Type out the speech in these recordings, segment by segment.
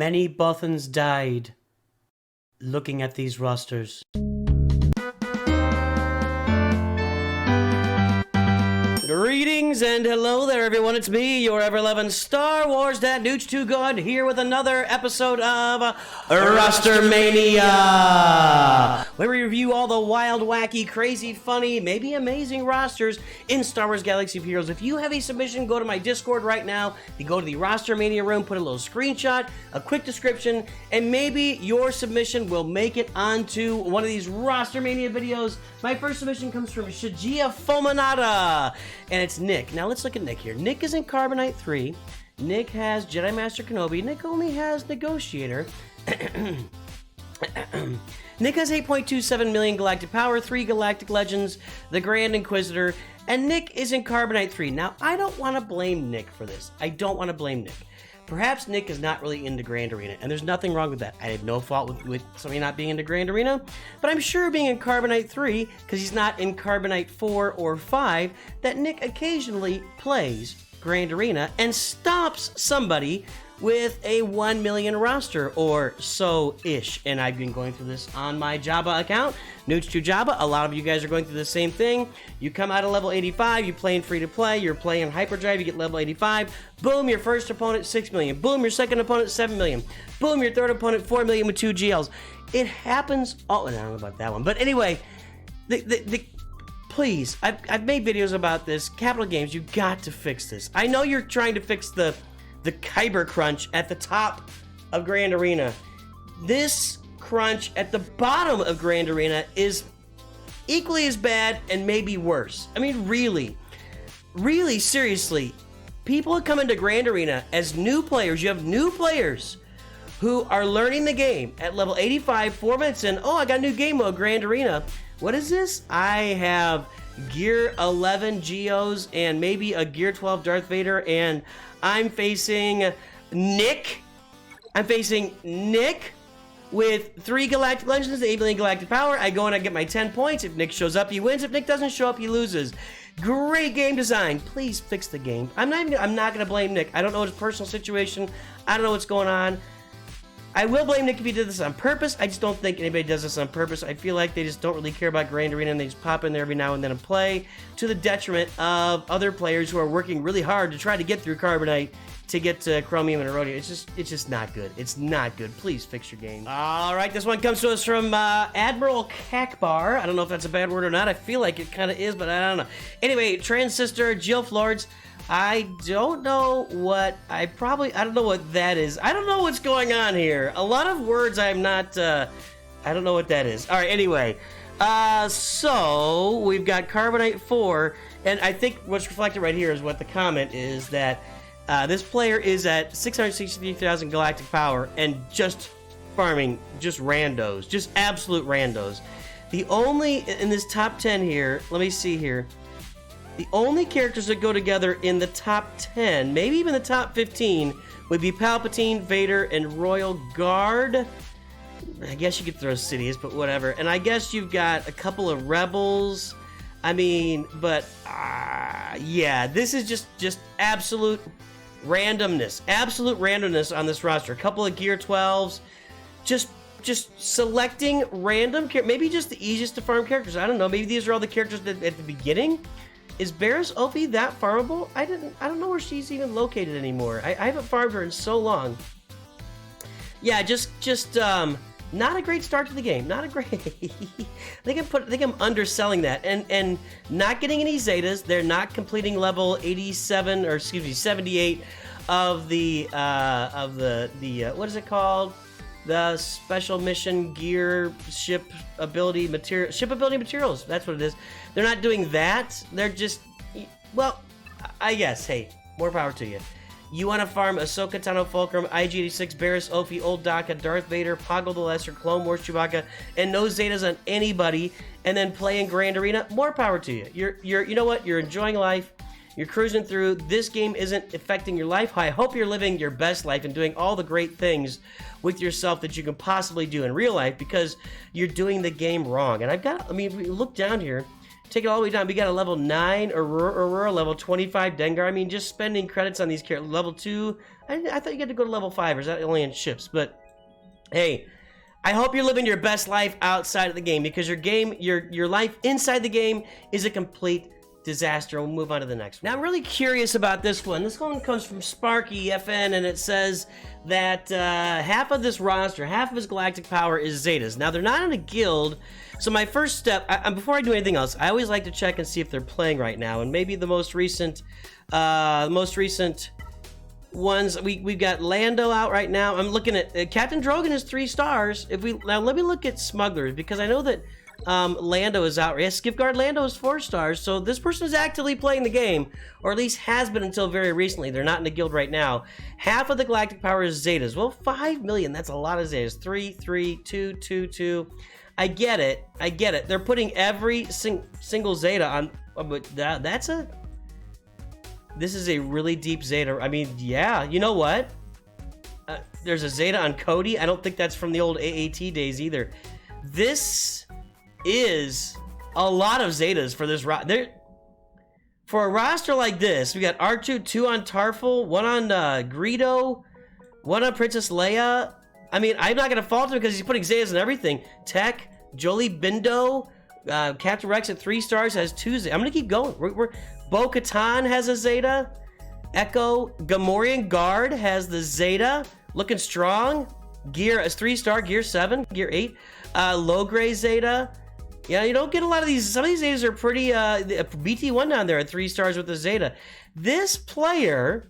Many Bothans died looking at these rosters. Greetings and hello there, everyone. It's me, your ever-loving Star Wars Dad, Nooch Too Good, here with another episode of Roster Mania, where we review all the wild, wacky, crazy, funny, maybe amazing rosters in Star Wars Galaxy of Heroes. If you have a submission, go to my Discord right now. You go to the Roster Mania room, put a little screenshot, a quick description, and maybe your submission will make it onto one of these Roster Mania videos. My first submission comes from Shajia Fomanata, and it's Nick. Now let's look at Nick here. Nick is in Carbonite 3. Nick has Jedi Master Kenobi. Nick only has Negotiator. Nick has 8.27 million galactic power, 3 galactic legends, the Grand Inquisitor, and Nick is in Carbonite 3. Now, I don't want to blame Nick for this. I don't want to blame Nick. Perhaps Nick is not really into Grand Arena, and there's nothing wrong with that. I have no fault with somebody not being into Grand Arena, but I'm sure being in Carbonite 3, because he's not in Carbonite 4 or 5, that Nick occasionally plays Grand Arena and stops somebody with a 1 million roster or so-ish. And I've been going through this on my Jabba account, Nooch2Jabba. A lot of you guys are going through the same thing. You come out of level 85, you play in free-to-play, you're playing Hyperdrive, you get level 85. Boom, your first opponent, 6 million. Boom, your second opponent, 7 million. Boom, your third opponent, 4 million with 2 GLs. It happens. Oh, I don't know about that one. But anyway, please, I've made videos about this. Capital Games, you got to fix this. I know you're trying to fix the Kyber crunch at the top of Grand Arena. This crunch at the bottom of Grand Arena is equally as bad and maybe worse. I mean, really, seriously, people who come into Grand Arena as new players, you have new players who are learning the game at level 85, 4 minutes in. Oh, I got a new game mode, Grand Arena. What is this? I have Gear 11 Geos and maybe a Gear 12 Darth Vader, and I'm facing Nick. I'm facing Nick with 3 galactic legends, 8 million galactic power. I go and I get my 10 points. If Nick shows up, he wins. If Nick doesn't show up, he loses. Great game design. Please fix the game. I'm not gonna blame Nick. I don't know his personal situation. I don't know what's going on. I will blame Nick if he did this on purpose. I just don't think anybody does this on purpose. I feel like they just don't really care about Grand Arena and they just pop in there every now and then and play to the detriment of other players who are working really hard to try to get through Carbonite to get to Chromium and Erodium. It's just not good. It's not good. Please fix your game. All right, this one comes to us from Admiral Kakbar. I don't know if that's a bad word or not. I feel like it kind of is, but I don't know. Anyway, Transistor, Jill Flords. I don't know what I don't know what that is. I don't know what's going on here. A lot of words I'm not, I don't know what that is. All right, anyway. So we've got Carbonite 4, and I think what's reflected right here is what the comment is, that this player is at 663,000 galactic power and just farming just randos, just absolute randos. The only, in this top 10 here, let me see here. The only characters that go together in the top 10, maybe even the top 15, would be Palpatine, Vader, and Royal Guard. I guess you could throw Sidious, but whatever. And I guess you've got a couple of Rebels. I mean, but yeah, this is just absolute randomness. Absolute randomness on this roster. A couple of Gear 12s. Just selecting random characters. Maybe just the easiest to farm characters. I don't know. Maybe these are all the characters that at the beginning. Is Barriss Ophi that farmable? I don't know where she's even located anymore. I haven't farmed her in so long. Yeah, just not a great start to the game. Not a great. I think I'm underselling that, and not getting any zetas. They're not completing level 87 or excuse me 78 of the what is it called? The special mission gear ship ability materials. That's what it is. They're not doing that. They're just, well, I guess, hey, more power to you. You want to farm Ahsoka Tano Fulcrum, IG-86, Barriss Ophi, Old Daka, Darth Vader, Poggle the Lesser, Clone Wars Chewbacca, and no Zetas on anybody, and then play in Grand Arena, more power to you. You know what? You're enjoying life. You're cruising through. This game isn't affecting your life. I hope you're living your best life and doing all the great things with yourself that you can possibly do in real life, because you're doing the game wrong. And I mean, look down here. take it all the way down. We got a level 9 Aurora, level 25 Dengar. I mean, just spending credits on these characters. Level 2, I thought you had to go to level 5, or is that only in ships? But hey, I hope you're living your best life outside of the game, because your life inside the game is a complete disaster. We'll move on to the next one. Now, I'm really curious about this one. This one comes from Sparky FN, and it says that half of this roster, half of his galactic power is Zetas. Now, they're not in a guild, so my first step, before I do anything else, I always like to check and see if they're playing right now. And maybe the most recent ones, we've got Lando out right now. I'm looking at Captain Drogon is 3 stars. Now let me look at smugglers, because I know that Lando is out. Yes, Skipguard Lando is 4 stars. So this person is actively playing the game, or at least has been until very recently. They're not in a guild right now. Half of the galactic power is Zetas. Well, 5 million. That's a lot of Zetas. 3, 3, 2, 2, 2. I get it. They're putting every single Zeta on. But this is a really deep Zeta. I mean, yeah. You know what? There's a Zeta on Cody. I don't think that's from the old AAT days either. This is a lot of Zetas for this roster. For a roster like this, we got R2, 2 on Tarful, 1 on Greedo, 1 on Princess Leia. I mean, I'm not going to fault him because he's putting Zetas in everything. Tech, Jolie Bindo, Captain Rex at 3 stars has 2 Zetas. I'm going to keep going. Bo-Katan has a Zeta. Echo, Gamorrean Guard has the Zeta. Looking strong. Gear is 3-star, Gear 7, Gear 8. Low-grade Zeta. Yeah, you don't get a lot of these. Some of these Zetas are pretty, BT1 down there at 3 stars with the Zeta. This player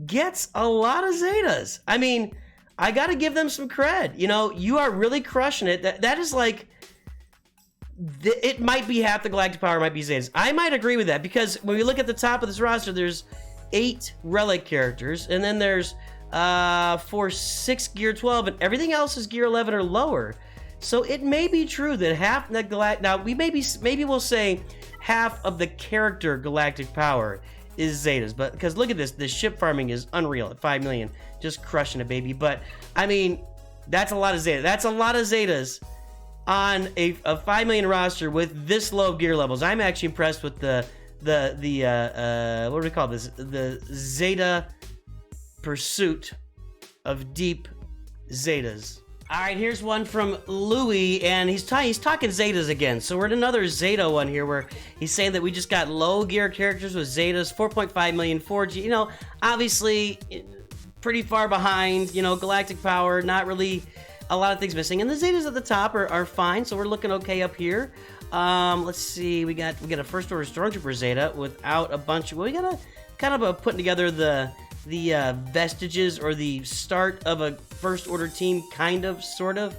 gets a lot of Zetas. I mean, I got to give them some cred. You know, you are really crushing it. That is like, it might be half the galactic power might be Zetas. I might agree with that, because when we look at the top of this roster, there's 8 relic characters, and then there's 6 Gear 12, and everything else is Gear 11 or lower. So it may be true that half the galactic, now we maybe we'll say half of the character galactic power is Zetas, but because look at this, the ship farming is unreal at 5 million, just crushing it, baby. But I mean, that's a lot of Zetas. That's a lot of Zetas on a 5 million roster with this low gear levels. I'm actually impressed with the what do we call this? The Zeta pursuit of deep Zetas. All right, here's one from Louis, and he's talking Zetas again. So we're at another Zeta one here, where he's saying that we just got low gear characters with Zetas, 4.5 million 4G. You know, obviously pretty far behind. You know, galactic power, not really a lot of things missing, and the Zetas at the top are fine. So we're looking okay up here. Let's see, we got a first order stormtrooper Zeta without a bunch of. Well, we got a kind of a putting together the vestiges or the start of a first order team, kind of, sort of.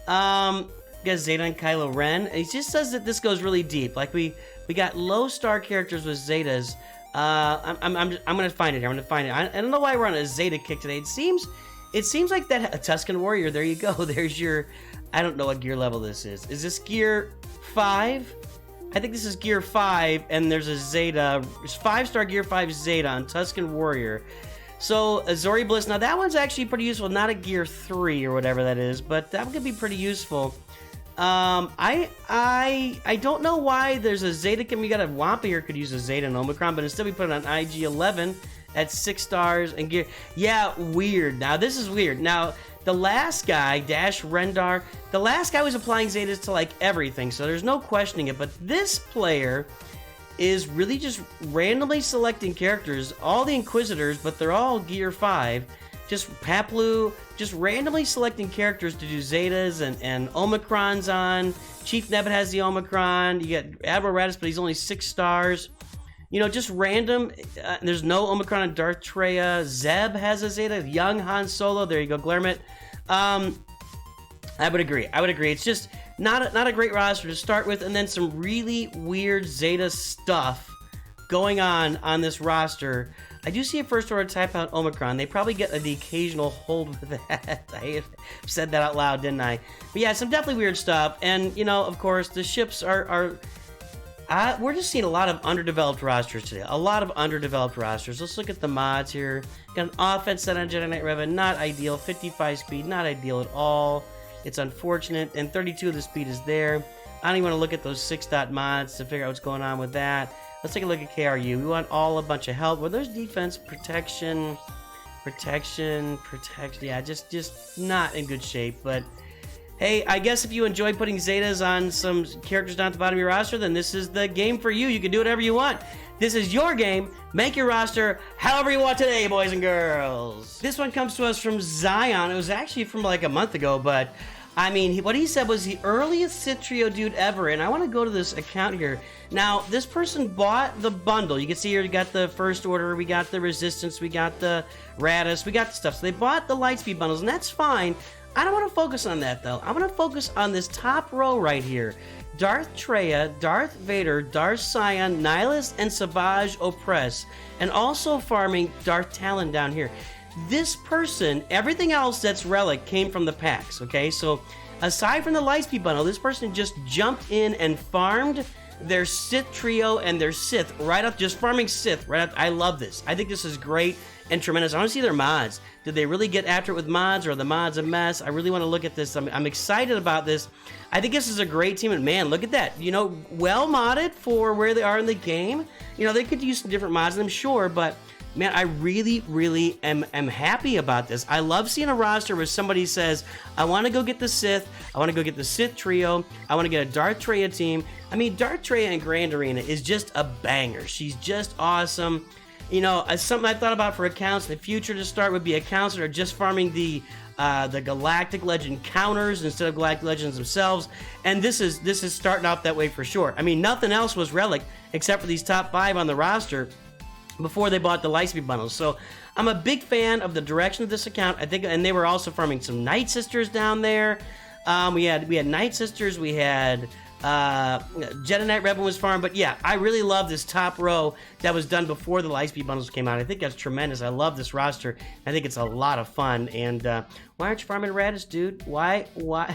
We got Zeta and Kylo Ren. He just says that this goes really deep. Like we got low star characters with Zetas. I'm gonna find it here. I'm gonna find it. I don't know why we're on a Zeta kick today. It seems like that a Tusken Warrior. There you go. There's your. I don't know what gear level this is. Is this Gear 5? I think this is Gear 5, and there's a Zeta. There's 5-star Gear 5 Zeta on Tusken Warrior. So, Azori Bliss. Now, that one's actually pretty useful. Not a Gear 3 or whatever that is, but that one could be pretty useful. I don't know why there's a Zeta. We got a Wampa here could use a Zeta and Omicron, but instead we put it on IG 11 at 6 stars and gear. Yeah, weird. Now, this is weird. Now, the last guy, Dash Rendar, the last guy was applying Zetas to like everything, so there's no questioning it. But this player is really just randomly selecting characters, all the Inquisitors, but they're all Gear 5. Just Paplu, just randomly selecting characters to do Zetas and Omicrons on. Chief Nebbit has the Omicron. You got Admiral Radis, but he's only 6 stars. You know, just random. There's no Omicron on Darth Treya. Zeb has a Zeta. Young Han Solo. There you go, Glarmit. I would agree. It's just not a great roster to start with, and then some really weird Zeta stuff going on this roster. I do see a first order type out Omicron. They probably get the occasional hold with that. I said that out loud, didn't I? But yeah, some definitely weird stuff. And, you know, of course, the ships are we're just seeing a lot of underdeveloped rosters today. A lot of underdeveloped rosters. Let's look at the mods here. Got an offense set on Jedi Knight Revan. Not ideal. 55 speed. Not ideal at all. It's unfortunate. And 32 of the speed is there. I don't even want to look at those 6-dot mods to figure out what's going on with that. Let's take a look at KRU. We want all a bunch of health. Well, there's defense, protection. Yeah, just not in good shape. But hey, I guess if you enjoy putting zetas on some characters down at the bottom of your roster, then this is the game for you. You can do whatever you want. This is your game. Make your roster however you want today, boys and girls. This one comes to us from Zion. It was actually from like a month ago, but I mean, what he said was the earliest Sith trio dude ever, and I want to go to this account here. Now, this person bought the bundle. You can see here, we got the First Order, we got the Resistance, we got the Radis, we got the stuff. So they bought the Lightspeed bundles, and that's fine. I don't want to focus on that, though. I want to focus on this top row right here. Darth Treya, Darth Vader, Darth Sion, Nihilus, and Savage Opress, and also farming Darth Talon down here. This person, everything else that's relic came from the packs, okay? So aside from the Lightspeed bundle, this person just jumped in and farmed their Sith trio and their Sith right up, just farming Sith right up. I love this. I think this is great and tremendous. I want to see their mods. Did they really get after it with mods, or are the mods a mess? I really want to look at this. I'm excited about this. I think this is a great team, and man, look at that. You know, well modded for where they are in the game. You know, they could use some different mods, I'm sure, but man, I really am happy about this. I love seeing a roster where somebody says, I want to go get the Sith, I want to go get the Sith trio, I want to get a Darth Treya team. I mean, Darth Treya in Grand Arena is just a banger. She's just awesome. You know, something I thought about for accounts in the future to start would be accounts that are just farming the Galactic Legend counters instead of Galactic Legends themselves. And this is starting out that way for sure. I mean, nothing else was relic except for these top 5 on the roster before they bought the Lightspeed bundles. So I'm a big fan of the direction of this account. I think, and they were also farming some Night Sisters down there. We had Night Sisters, we had Jedi Knight Rebel was farmed, but yeah, I really love this top row that was done before the Lightspeed bundles came out. I think that's tremendous. I love this roster. I think it's a lot of fun. And why aren't you farming Radis, dude? Why?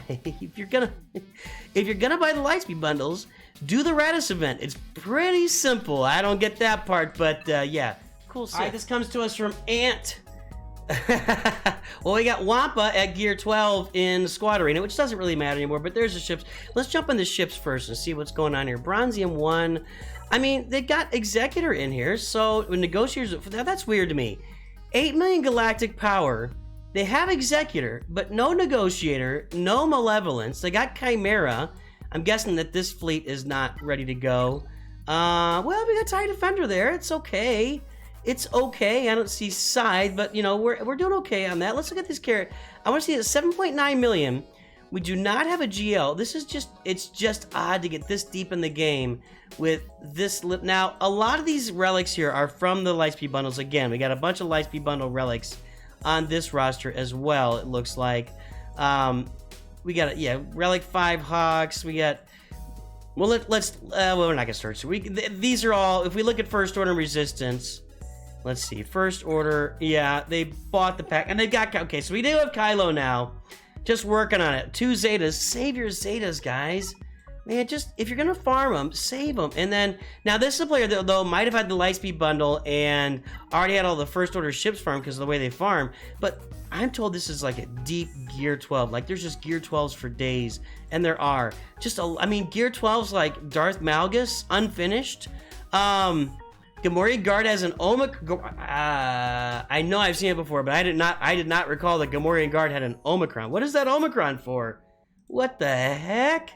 if you're gonna buy the Lightspeed bundles, do the Radis event. It's pretty simple. I don't get that part, but yeah, cool. All right, this comes to us from Ant. Well, we got Wampa at Gear 12 in Squad Arena, which doesn't really matter anymore, but there's the ships. Let's jump in the ships first and see what's going on here. Bronzium 1. I mean, they got Executor in here, so Negotiators, that's weird to me. 8 million galactic power. They have Executor, but no Negotiator, no Malevolence. They got Chimera. I'm guessing that this fleet is not ready to go. Well, we got TIE Defender there. It's okay. It's okay. I don't see side, but you know, we're doing okay on that. Let's look at this carrot. I want to see it 7.9 million. We do not have a GL. This is just, it's just odd to get this deep in the game with this. Now, a lot of these relics here are from the Lightspeed bundles. Again, we got a bunch of Lightspeed bundle relics on this roster as well, it looks like. We got, yeah, Relic 5 Hawks. We got, well, well, we're not going to search. These are all, if we look at First Order and Resistance, let's see, First Order, yeah, they bought the pack, and they've got, okay, so we do have Kylo now, just working on it. 2 Zetas, save your Zetas, guys. Man, just, if you're going to farm them, save them. And then, now this is a player that, though, might have had the Lightspeed bundle and already had all the First Order ships farmed because of the way they farm, but I'm told this is like a deep Gear 12. Like, there's just Gear 12s for days, and there are. Just, I mean, Gear 12's like Darth Malgus, unfinished. Gamorrean Guard has an Omicron. I know I've seen it before, but I did not recall that Gamorrean Guard had an Omicron. What is that Omicron for? What the heck?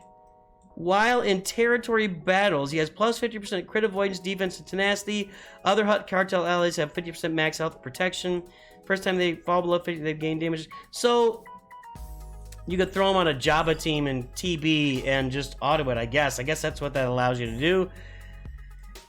While in territory battles, he has plus 50% crit avoidance, defense, and tenacity. Other Hutt cartel allies have 50% max health and protection. First time they fall below 50, they gain damage. So you could throw them on a Jabba team in TB and just auto it, I guess. I guess that's what that allows you to do.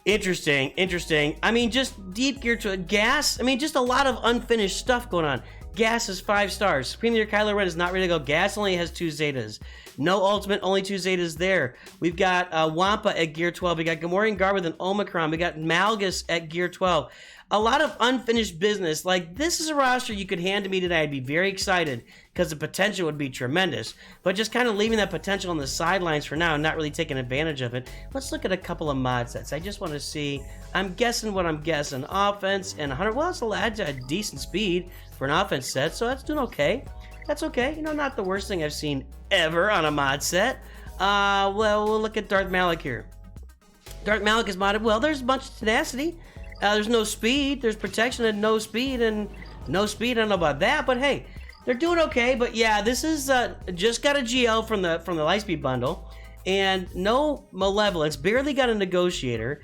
Interesting. I mean, just deep gear to gas. I mean, just a lot of unfinished stuff going on. Gas is 5 stars. Supreme Leader Kylo Ren is not ready to go. Gas only has 2 Zetas. No Ultimate, only 2 Zetas there. We've got Wampa at Gear 12. We got Gamorrean Guard with an Omicron. We got Malgus at Gear 12. A lot of unfinished business. Like, this is a roster you could hand to me today. I'd be very excited because the potential would be tremendous. But just kind of leaving that potential on the sidelines for now and not really taking advantage of it. Let's look at a couple of mod sets. I just want to see. I'm guessing what I'm guessing. Offense and 100. Well, it's a decent speed for an offense set, so that's doing okay. That's okay. You know, not the worst thing I've seen ever on a mod set. Well, we'll look at Darth Malik here. Darth Malik is modded. Well, there's a bunch of tenacity. There's no speed. There's protection and no speed. And no speed. I don't know about that, but hey, they're doing okay. But yeah, this is just got a GL from the Lightspeed bundle, and no malevolence. Barely got a negotiator.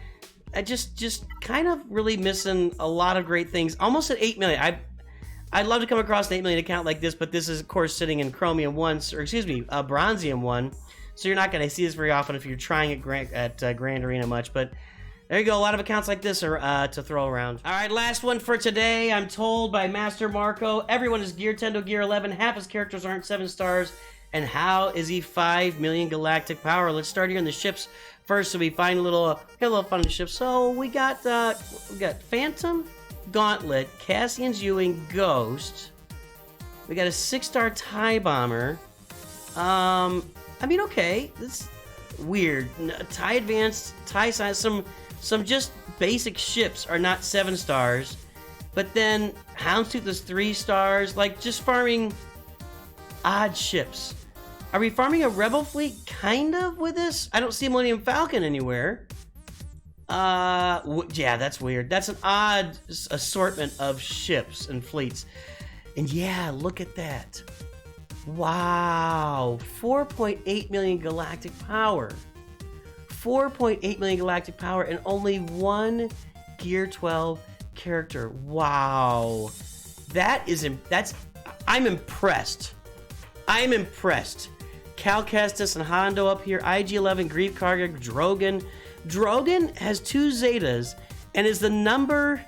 Just kind of really missing a lot of great things. Almost at 8 million. I'd love to come across an 8 million account like this, but this is of course sitting in Chromium 1, or excuse me, Bronzium 1. So you're not going to see this very often if you're trying at Grand Arena much, but there you go. A lot of accounts like this are to throw around. All right, last one for today. I'm told by Master Marco, everyone is Gear 10 to Gear 11. Half his characters aren't 7 stars. And how is he 5 million galactic power? Let's start here in the ships first, so we find a little fun in the ships. So we got Phantom, Gauntlet, Cassian's Ewing, Ghost. We got a 6-star TIE Bomber. I mean, okay, this weird. TIE Advanced, TIE Science, some just basic ships are not 7 stars, but then Houndstooth is 3 stars. Like, just farming odd ships. Are we farming a Rebel fleet kind of with this? I don't see Millennium Falcon anywhere. Yeah, that's weird. That's an odd assortment of ships and fleets. And yeah, look at that. Wow, 4.8 million galactic power. 4.8 million galactic power and only 1 Gear 12 character. Wow. I'm impressed. I'm impressed. Cal Kestis and Hondo up here. IG-11, Grief Karga, Drogon. Drogon has 2 Zetas and is the number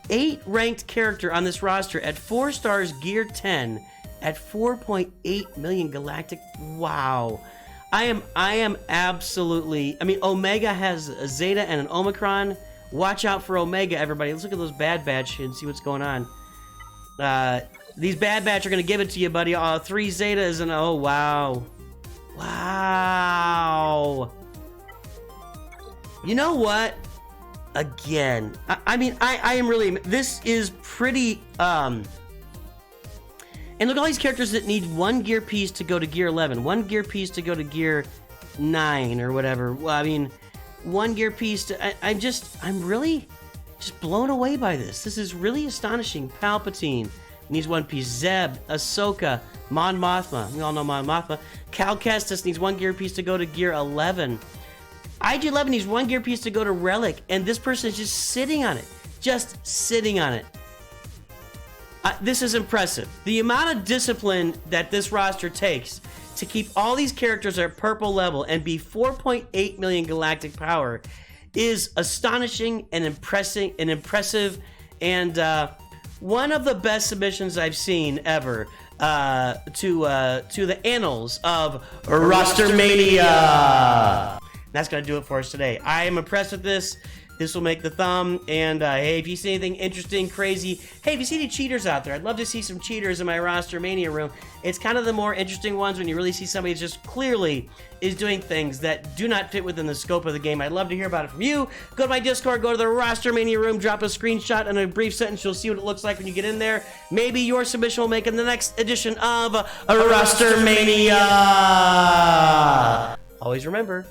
8 ranked character on this roster at 4 stars Gear 10 at 4.8 million galactic. Wow. I am absolutely, I mean, Omega has a Zeta and an Omicron. Watch out for Omega, everybody. Let's look at those Bad Batch and see what's going on. These Bad Batch are going to give it to you, buddy. 3 Zetas and, oh, wow. Wow. You know what? Again, I mean, I am really, this is pretty, and look at all these characters that need 1 gear piece to go to Gear 11, 1 gear piece to go to Gear 9 or whatever. Well, I mean, 1 gear piece to... I'm really just blown away by this. This is really astonishing. Palpatine needs 1 piece. Zeb, Ahsoka, Mon Mothma. We all know Mon Mothma. Cal Kestis needs 1 gear piece to go to Gear 11. IG-11 needs 1 gear piece to go to Relic, and this person is just sitting on it. Just sitting on it. This is impressive. The amount of discipline that this roster takes to keep all these characters at purple level and be 4.8 million galactic power is astonishing and impressive, and one of the best submissions I've seen ever to the annals of Rostermania. That's gonna do it for us today. I am impressed with this. This will make the thumb, and hey, if you see anything interesting, crazy, hey, if you see any cheaters out there, I'd love to see some cheaters in my Roster Mania room. It's kind of the more interesting ones when you really see somebody that just clearly is doing things that do not fit within the scope of the game. I'd love to hear about it from you. Go to my Discord, go to the Roster Mania room, drop a screenshot and a brief sentence. You'll see what it looks like when you get in there. Maybe your submission will make it in the next edition of Roster Mania. Always remember,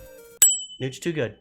Nooch too good.